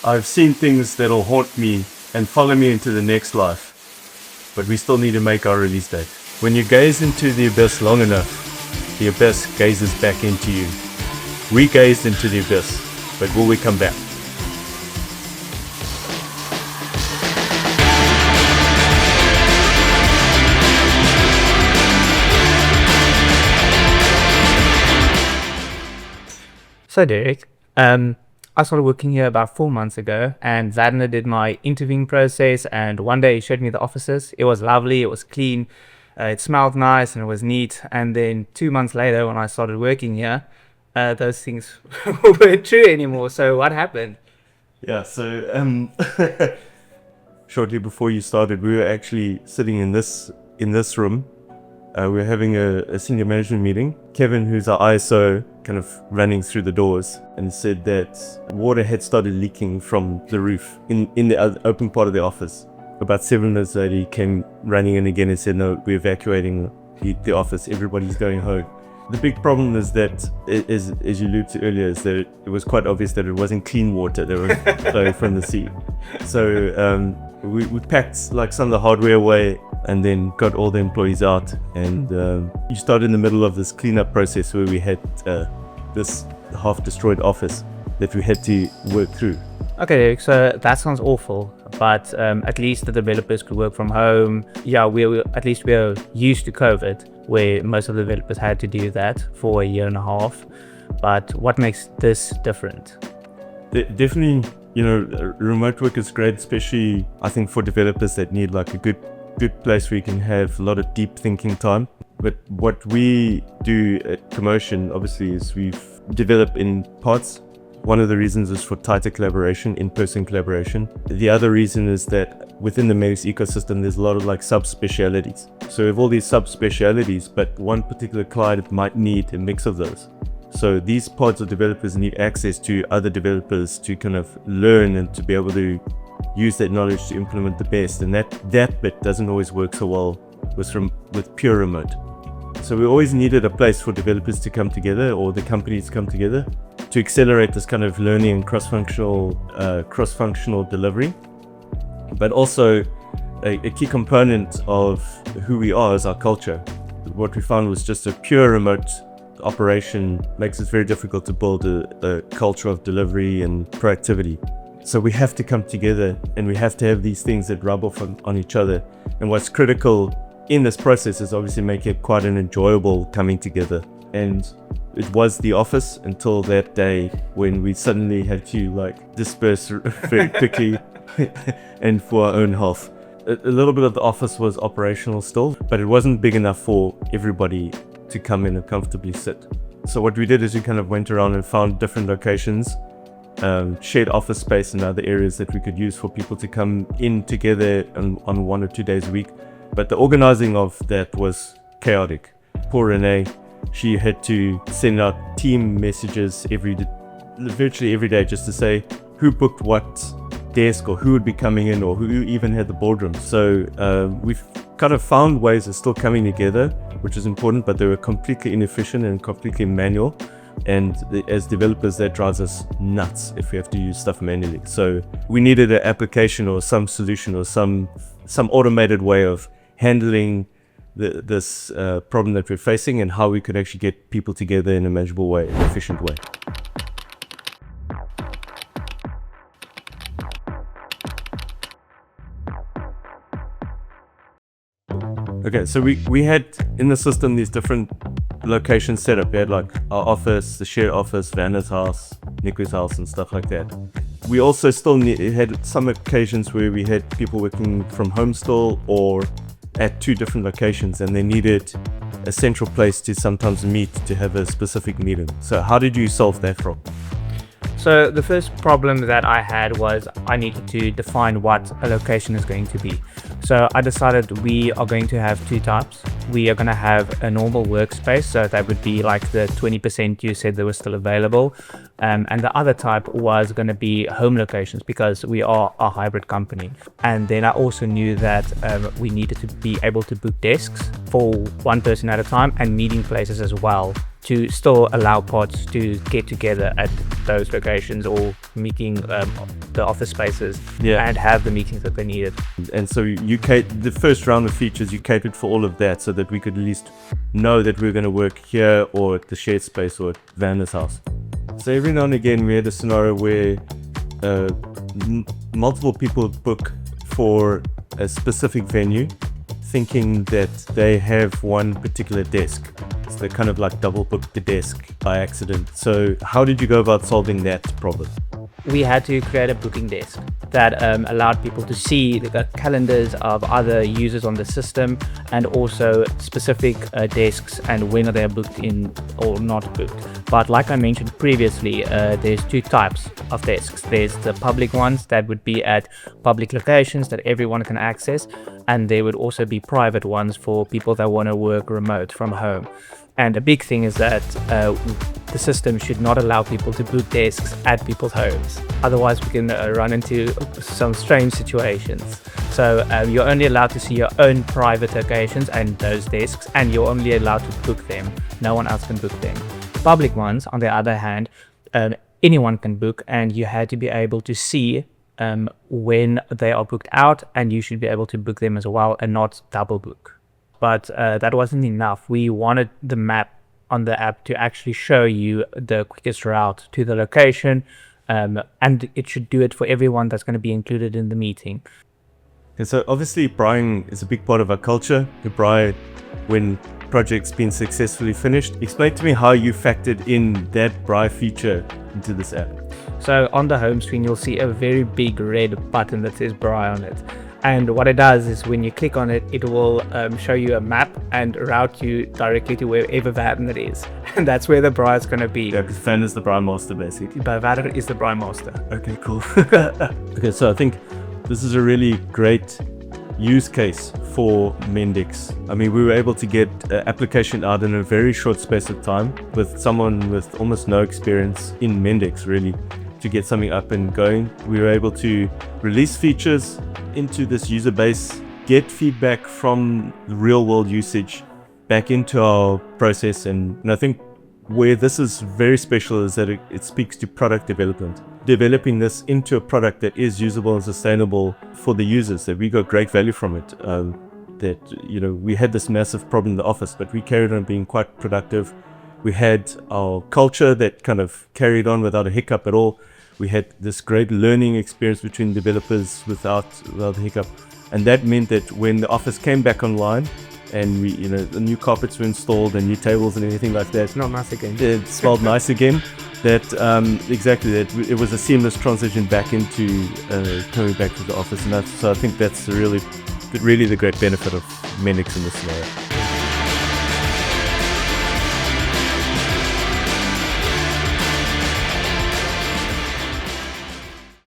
I've seen things that'll haunt me and follow me into the next life, but we still need to make our release date. When you gaze into the abyss long enough, the abyss gazes back into you. We gazed into the abyss, but will we come back? So Derek, I started working here about 4 months ago, and Zadna did my interviewing process, and one day he showed me the offices. It was lovely, it was clean, it smelled nice, and it was neat. And then 2 months later, when I started working here, those things weren't true anymore. So what happened? Yeah, so shortly before you started, we were actually sitting in this room. We were having a senior management meeting. Kevin, who's our ISO, kind of running through the doors, and said that water had started leaking from the roof in the open part of the office. About 7 minutes later, he came running in again and said, "No, we're evacuating the office. Everybody's going home." The big problem is that, as you alluded to earlier, is that it was quite obvious that it wasn't clean water that was flowing from the sea. So we packed like some of the hardware away and then got all the employees out. And you started in the middle of this cleanup process where we had this half-destroyed office that we had to work through. Okay, Derek, so that sounds awful, but at least the developers could work from home. Yeah, we're used to COVID, where most of the developers had to do that for a year and a half. But what makes this different? Definitely, remote work is great, especially I think for developers that need like a good place where you can have a lot of deep thinking time. But what we do at Commotion, obviously, is we've developed in parts. One of the reasons is for tighter collaboration, in-person collaboration. The other reason is that within the Mendix ecosystem, there's a lot of like subspecialities. So we have all these subspecialities, but one particular client might need a mix of those. So these pods of developers need access to other developers to kind of learn and to be able to use that knowledge to implement the best. And that bit doesn't always work so well with pure remote. So we always needed a place for developers to come together, or the companies to come together, to accelerate this kind of learning and cross-functional delivery. But also a key component of who we are is our culture. What we found was just a pure remote operation makes it very difficult to build a culture of delivery and proactivity. So we have to come together, and we have to have these things that rub off on each other. And what's critical in this process is obviously make it quite an enjoyable coming together. And it was the office until that day when we suddenly had to like disperse very quickly and for our own health. A little bit of the office was operational still, but it wasn't big enough for everybody to come in and comfortably sit. So what we did is we kind of went around and found different locations, shared office space and other areas that we could use for people to come in together on 1 or 2 days a week. But the organizing of that was chaotic. Poor Renee, she had to send out team messages virtually every day just to say who booked what desk or who would be coming in or who even had the boardroom. So we've kind of found ways of still coming together, which is important, but they were completely inefficient and completely manual. And as developers, that drives us nuts if we have to use stuff manually. So we needed an application or some solution or some automated way of handling this problem that we're facing, and how we could actually get people together in a manageable way, an efficient way. Okay, so we had in the system these different locations set up. We had like our office, the shared office, Vanna's house, Niku's house, and stuff like that. We also still had some occasions where we had people working from home still, or at 2 different locations, and they needed a central place to sometimes meet to have a specific meeting. So how did you solve that problem? So the first problem that I had was I needed to define what a location is going to be. So I decided we are going to have 2 types. We are going to have a normal workspace, so that would be like the 20% you said that was still available. And the other type was going to be home locations, because we are a hybrid company. And then I also knew that we needed to be able to book desks for one person at a time, and meeting places as well to still allow pods to get together at those locations or meeting the office spaces and have the meetings that they needed. And so the first round of features, you catered for all of that so that we could at least know that we were going to work here or at the shared space or at Vander's house. So every now and again we had a scenario where multiple people book for a specific venue thinking that they have one particular desk. So they kind of like double booked the desk by accident. So how did you go about solving that problem? We had to create a booking desk that allowed people to see the calendars of other users on the system and also specific desks and when they are booked in or not booked. But like I mentioned previously, there's two types of desks. There's the public ones that would be at public locations that everyone can access, and there would also be private ones for people that want to work remote from home. And a big thing is that the system should not allow people to book desks at people's homes. Otherwise, we can run into some strange situations. So you're only allowed to see your own private locations and those desks, and you're only allowed to book them. No one else can book them. Public ones, on the other hand, anyone can book, and you had to be able to see when they are booked out, and you should be able to book them as well and not double book. But that wasn't enough. We wanted the map on the app to actually show you the quickest route to the location, and it should do it for everyone that's going to be included in the meeting. And so obviously Brian is a big part of our culture. Brian, when project's been successfully finished, explain to me how you factored in that Brian feature into this app. So on the home screen, you'll see a very big red button that says Brian on it. And what it does is when you click on it, it will show you a map and route you directly to wherever Vader is. And that's where the Braai is going to be. Yeah, because Van is the Braai master, basically. But Vader is the Braai master. Okay, cool. Okay, so I think this is a really great use case for Mendix. I mean, we were able to get an application out in a very short space of time with someone with almost no experience in Mendix, really, to get something up and going. We were able to release features into this user base, get feedback from the real world usage back into our process. And I think where this is very special is that it speaks to product development. Developing this into a product that is usable and sustainable for the users, that we got great value from it. That, you know, we had this massive problem in the office, but we carried on being quite productive. We had our culture that kind of carried on without a hiccup at all. We had this great learning experience between developers without a hiccup. And that meant that when the office came back online and we, you know, the new carpets were installed and new tables and everything like that. It's not nice again. It smelled nice again. That exactly, that it was a seamless transition back into coming back to the office. And so I think that's really the great benefit of Mendix in this scenario.